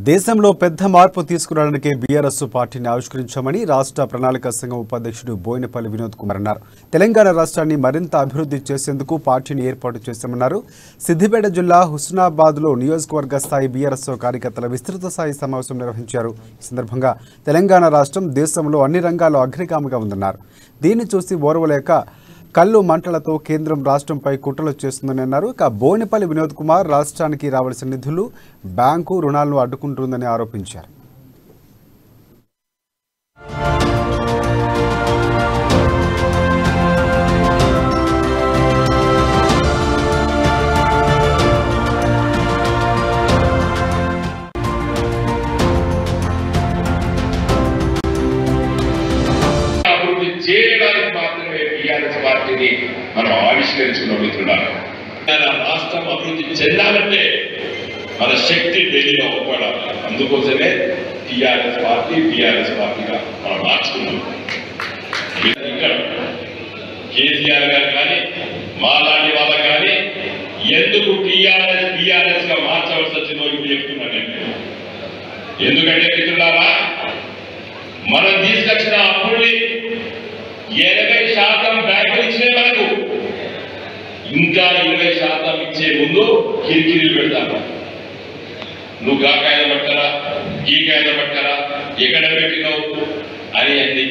దేశంలో పెద్ద మార్పు తీసుకురావడానికి బీఆర్ఎస్ పార్టీని ఆవిష్కరించామని రాష్ట్ర ప్రణాళిక సంఘం ఉపాధ్యక్షుడు బోయినపల్లి వినోద్ కుమార్ అన్నారు. తెలంగాణ రాష్ట్రాన్ని మరింత అభివృద్ధి చేసేందుకు పార్టీని ఏర్పాటు చేశామన్నారు. సిద్దిపేట జిల్లా హుస్నాబాద్లో నియోజకవర్గ స్థాయి బీఆర్ఎస్ కార్యకర్తల విస్తృత స్థాయి సమావేశం నిర్వహించారు. ఈ సందర్భంగా తెలంగాణ రాష్ట్రం దేశంలో అన్ని రంగాల్లో అగ్రగామిగా ఉందన్నారు. దీన్ని చూసి ఓర్వలేక కళ్ళు మంటలతో కేంద్రం రాష్ట్రంపై కుట్రలు చేస్తుందని అన్నారు. ఇక బోయినపల్లి వినోద్ కుమార్ రాష్ట్రానికి రావాల్సిన నిధులు బ్యాంకు రుణాలను అడ్డుకుంటుందని ఆరోపించారు. మనం ఆవిష్కరించుకున్న మిత్రులారా, రాష్ట్రం అభివృద్ధి చెందాలంటే మన శక్తి ఢిల్లీలో ఒప్పడాలి. అందుకోసమే టీఆర్ఎస్ పార్టీగా మనం మార్చుకున్నాం. ఇక్కడ కేసీఆర్ గారు కానీ మాలాంటి వాళ్ళకి కానీ ఎందుకు టీఆర్ఎస్ గా మార్చవలసి వచ్చిందో ఇప్పుడు చెప్తున్నాను నేను. ఎందుకంటే మిత్రులారా, మనం తీసుకొచ్చిన అప్పుల్ని 80% బ్యాంకులు ఇచ్చే వరకు ఇంకా 20% ఇచ్చే ముందు కిరికిరీలు పెడతాను. నువ్వు గా కాయలు పట్టరా, ఈ కాయలు పట్టరా, ఎక్కడ పెట్టినావు అని అన్ని